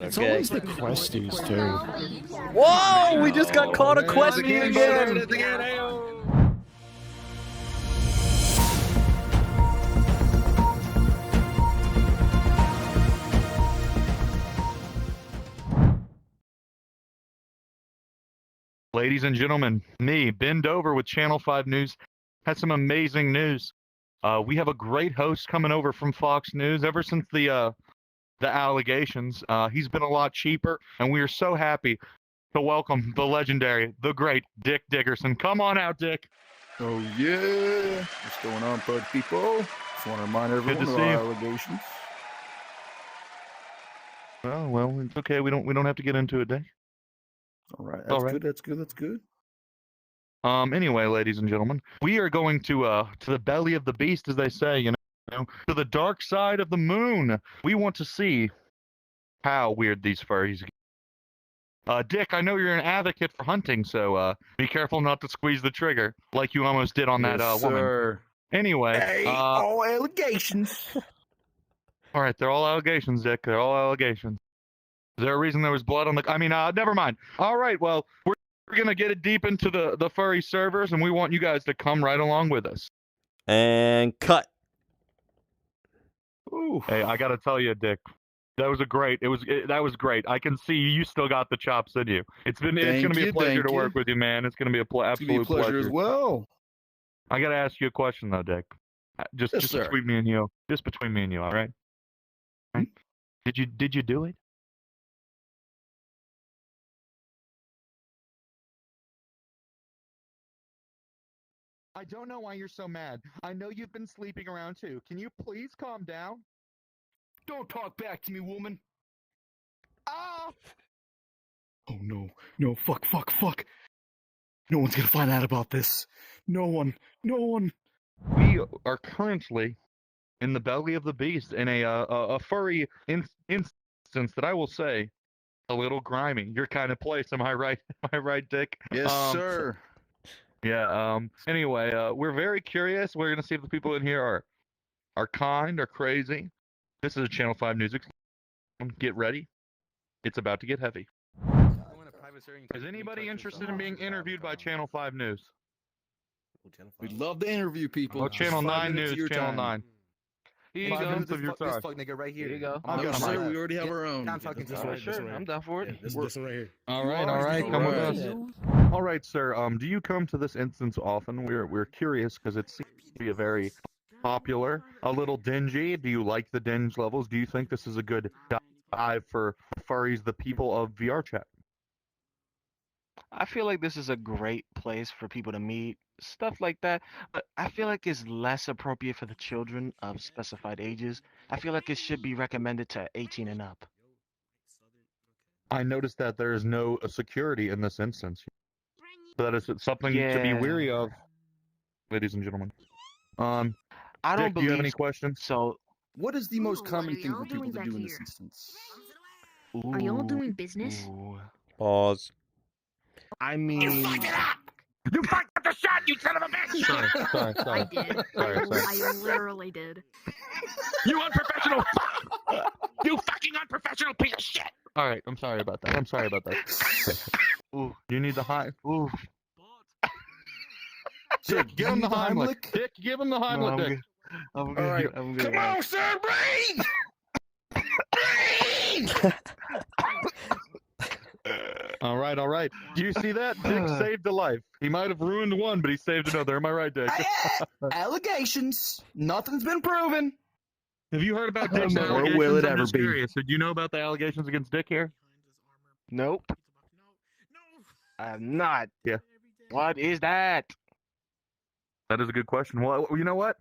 It's Okay. always the Questies, too. Whoa! We just got caught a Questie again! Ladies and gentlemen, me, Ben Dover with Channel 5 News, has some amazing news. We have a great host coming over from Fox News. Ever since the allegations, he's been a lot cheaper, and we are so happy to welcome the legendary, the great Dick Dickerson. Come on out, Dick. Oh yeah, what's going on, bud people? Just want to remind everyone to of see our you. allegations. Oh well, it's okay. We don't have to get into it, Dick. All right, All right. That's good. Anyway, ladies and gentlemen, we are going to the belly of the beast, as they say, to the dark side of the moon. We want to see how weird these furries get. Dick, I know you're an advocate for hunting, so be careful not to squeeze the trigger like you almost did on that woman. Sir. Anyway, Hey, all allegations. all right, they're all allegations, Dick. They're all allegations. Is there a reason there was blood on the? I mean, never mind. All right, well, we're gonna get it deep into the furry servers, and we want you guys to come right along with us. And cut. Ooh. Hey, I gotta tell you, Dick, that was that was great. I can see you still got the chops in you. It's gonna be a pleasure to work with you, man. It's gonna be absolute pleasure as well. I gotta ask you a question though, Dick. Just sir. between me and you. Just between me and you, all right? Right? Did you do it? I don't know why you're so mad. I know you've been sleeping around too. Can you please calm down? Don't talk back to me, woman. Ah! Oh no, fuck. No one's gonna find out about this. No one. We are currently in the belly of the beast in a furry instance that I will say a little grimy. Your kind of place, am I right? Am I right, Dick? Yes, sir. Yeah. Anyway, we're very curious. We're gonna see if the people in here are kind or crazy. This is a Channel 5 News. Get ready. It's about to get heavy. Is anybody interested in being interviewed by Channel 5 News? We'd love to interview people. Oh, Channel 9 minutes of News. your Channel time. 9. Here you 5 go. minutes of your time. This fuck nigga right here. Here you go. I've No, got a sir, mic. we already have our own. I'm talking This to right, sure. this right. I'm down for it. This one right here. All right. Come with us. All right, sir. Do you come to this instance often? We're curious because it seems to be a very popular, a little dingy. Do you like the dinge levels? Do you think this is a good dive for furries, the people of VR chat? I feel like this is a great place for people to meet, stuff like that. But I feel like it's less appropriate for the children of specified ages. I feel like it should be recommended to 18 and up. I noticed that there is no security in this instance. So that is something to be weary of, ladies and gentlemen. I don't Dick, do you have believe any questions? so. What is the most Ooh, common what are thing y'all for people doing to back do in this here? instance? Are y'all doing business? Ooh. Pause. I mean, You fucked up the shot, you son of a bitch! Sorry. I did. Sorry. I literally did. You unprofessional fuck! You fucking unprofessional piece of shit! Alright, I'm sorry about that. Ooh, you need the high. Ooh. Dick, give him the Heimlich. Dick, give him the Heimlich, no, Dick. I'm good. All right. I'm good. Come on, sir, breathe! Breathe! All right. Do you see that? Dick saved a life. He might have ruined one, but he saved another. Am I right, Dick? Allegations. Nothing's been proven. Have you heard about Dick's Nor allegations? will it I'm ever just be. curious. Did you know about the allegations against Dick here? Nope. I'm not. Yeah. What is that? That is a good question. Well, you know what?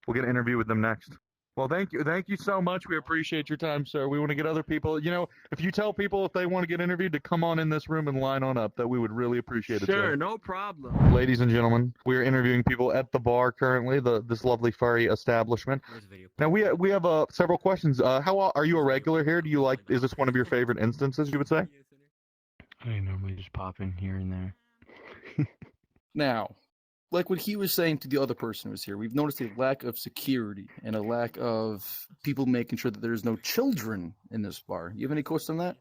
We'll get an interview with them next. Well, thank you so much. We appreciate your time, sir. We want to get other people. If you tell people if they want to get interviewed to come on in this room and line on up, that we would really appreciate it. Sure, sir. no problem. Ladies and gentlemen, we are interviewing people at the bar currently. This lovely furry establishment. Now we have several questions. Are you a regular here? Do you like? Is this one of your favorite instances? You would say? I normally just pop in here and there. Now, like what he was saying to the other person who was here, we've noticed a lack of security and a lack of people making sure that there's no children in this bar. You have any quotes on that?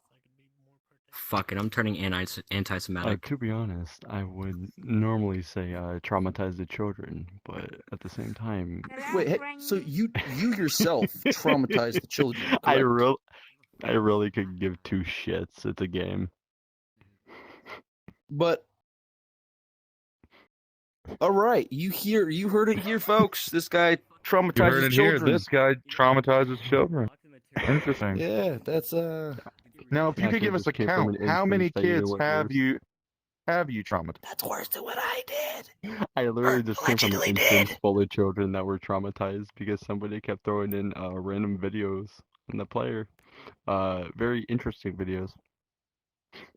Fuck it, I'm turning anti-Semitic. To be honest, I would normally say traumatize the children, but at the same time, Wait, hey, so you yourself traumatized the children, I correct? really could give two shits. It's a game. But all right, you heard it here, folks. This guy traumatizes You heard it here. children. This guy traumatizes children. Interesting. Yeah, that's Now, if you could give us a count, how many kids have you traumatized? That's worse than what I did. I literally just came from an Allegedly instance did. full of children that were traumatized because somebody kept throwing in random videos in the player. Very interesting videos.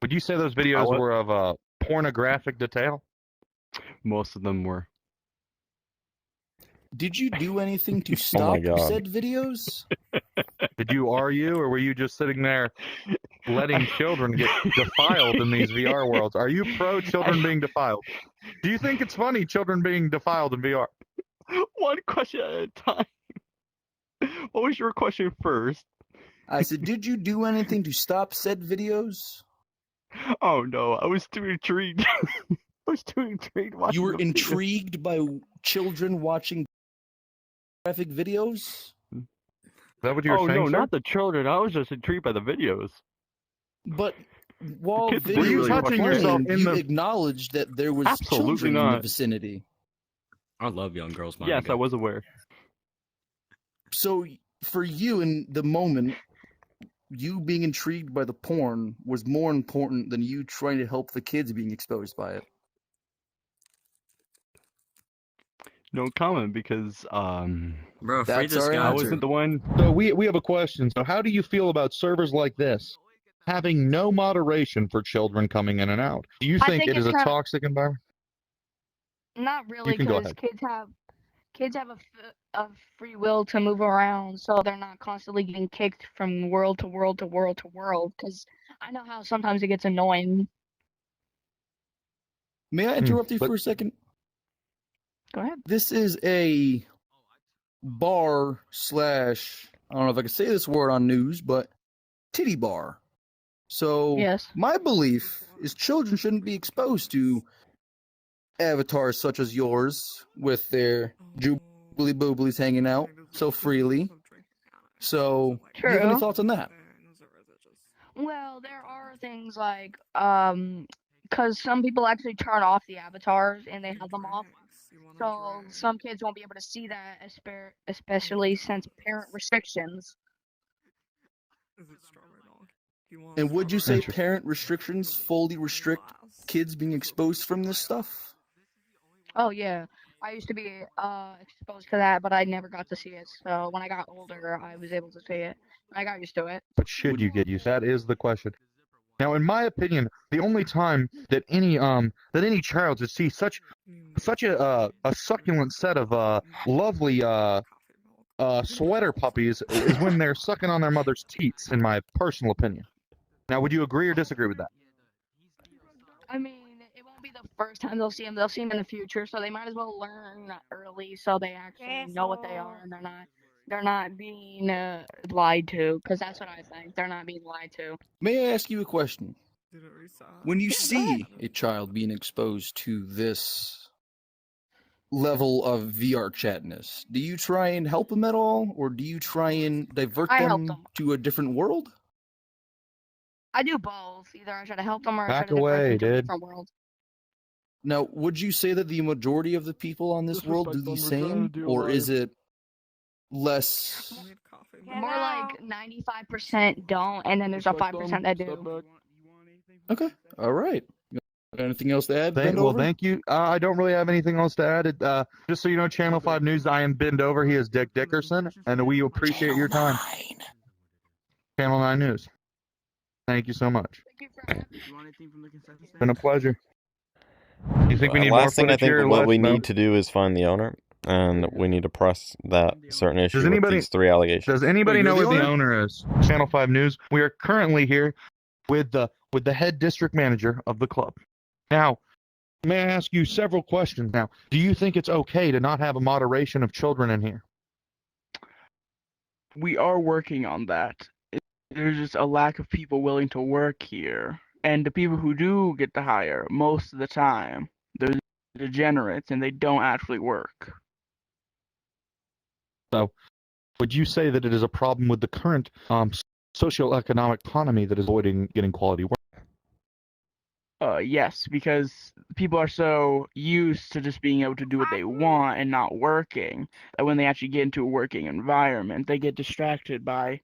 Would you say those videos were of pornographic detail? Most of them were. Did you do anything to Oh stop my God. said videos? Did you argue, or were you just sitting there letting children get defiled in these VR worlds? Are you pro children being defiled? Do you think it's funny children being defiled in VR? One question at a time. What was your question first? I said, did you do anything to stop said videos? Oh no, I was too intrigued. I was too intrigued watching You were the video. intrigued by children watching graphic videos? Is that what you were Oh saying, no, sir? not the children. I was just intrigued by the videos. But while kids videos were you were touching playing, yourself in you the- acknowledged that there was Absolutely children in the not. vicinity. I love young girls. Yes, I was aware. So for you in the moment, you being intrigued by the porn was more important than you trying to help the kids being exposed by it. No comment because Bro, free That's this our guy. I answer. wasn't the one. So we have a question. So how do you feel about servers like this having no moderation for children coming in and out? Do you I think think it is it's a kinda- toxic environment? Not really, can go because ahead. kids have a free will to move around, so they're not constantly getting kicked from world to world to world to world. Because I know how sometimes it gets annoying. May I interrupt you but- for a second? Go ahead. This is a bar slash, I don't know if I can say this word on news, but titty bar. So Yes. my belief is children shouldn't be exposed to avatars such as yours with their jubbly booblies hanging out so freely. So, do you have any True. thoughts on that? Well, there are things like because some people actually turn off the avatars and they have them off. So some kids won't be able to see that, especially since parent restrictions. And would you say Interesting. parent restrictions fully restrict kids being exposed from this stuff? Oh yeah, I used to be exposed to that, but I never got to see it. So when I got older, I was able to see it. I got used to it. But should you get used? That is the question. Now, in my opinion, the only time that any child should see such a succulent set of lovely sweater puppies is when they're sucking on their mother's teats. In my personal opinion. Now, would you agree or disagree with that? I mean, it won't be the first time they'll see them. They'll see them in the future, so they might as well learn early, so they actually know what they are, and they're not being lied to. Because that's what I think. They're not being lied to. May I ask you a question? When you see a child being exposed to this level of VR chatness, do you try and help them at all, or do you try and divert I help them them. to a different world? I do both. Either I try to help them or I try Back to divert away, them to a dude. different world. Now, would you say that the majority of the people on this world do the same, or is it less? More like 95% don't, and then there's a 5% that do. Okay, all right. Got anything else to add? Thank you. I don't really have anything else to add. Just so you know, Channel 5 News, I am Bend Over. He is Dick Dickerson, and we appreciate your time. Channel 9 News. Thank you so much. Thank you for having me. It's been a pleasure. You think we need Last more thing I footage here? think what Let we us know. need to do is find the owner, and we need to press that certain issue Does with anybody- these 3 allegations. Does anybody Wait, know you're where the the owner is? Channel 5 News. We are currently here with the head district manager of the club. Now, May I ask you several questions now? Do you think it's okay to not have a moderation of children in here? We are working on that. There's just a lack of people willing to work here. And the people who do get to hire, most of the time, they're degenerates and they don't actually work. So, would you say that it is a problem with the current socioeconomic economy that is avoiding getting quality work? Yes, because people are so used to just being able to do what they want and not working, that when they actually get into a working environment, they get distracted by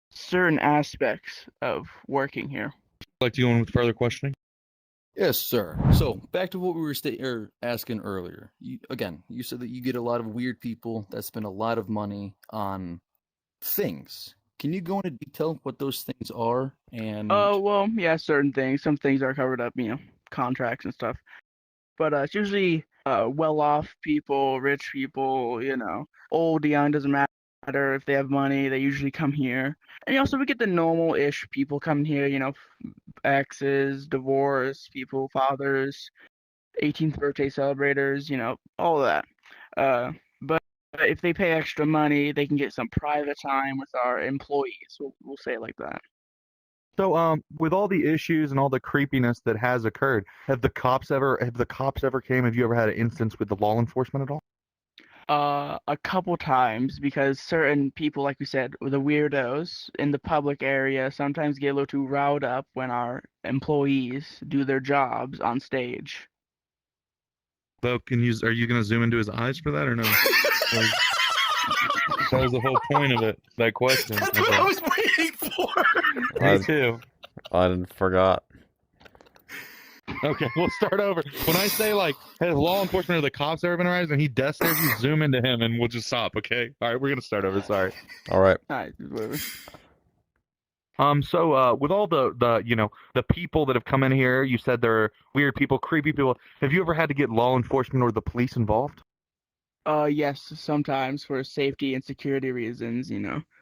certain aspects of working here. Like to go in with further questioning? Yes, sir. So back to what we were asking earlier. You said that you get a lot of weird people that spend a lot of money on things. Can you go into detail what those things are? And Well, yeah, certain things. Some things are covered up, contracts and stuff. But it's usually well-off people, rich people, old, young, doesn't matter if they have money. They usually come here. And also we get the normal-ish people coming here, exes, divorce people, fathers, 18th birthday celebrators, all of that. But if they pay extra money, they can get some private time with our employees. We'll say it like that. So, with all the issues and all the creepiness that has occurred, have the cops ever came? Have you ever had an instance with the law enforcement at all? A couple times, because certain people, like we said, the weirdos in the public area sometimes get a little too riled up when our employees do their jobs on stage. Bo, are you going to zoom into his eyes for that or no? That was the whole point of it, that question. That's what I was waiting for. Me too. I forgot. Okay, we'll start over. When I say, has law enforcement or the cops ever been around and he death stares, you zoom into him and we'll just stop, okay? All right, we're going to start over, sorry. All right. All right, whatever. So with all the people that have come in here, you said they're weird people, creepy people. Have you ever had to get law enforcement or the police involved? Yes, sometimes for safety and security reasons,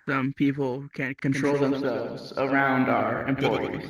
some people can't control themselves around our employees.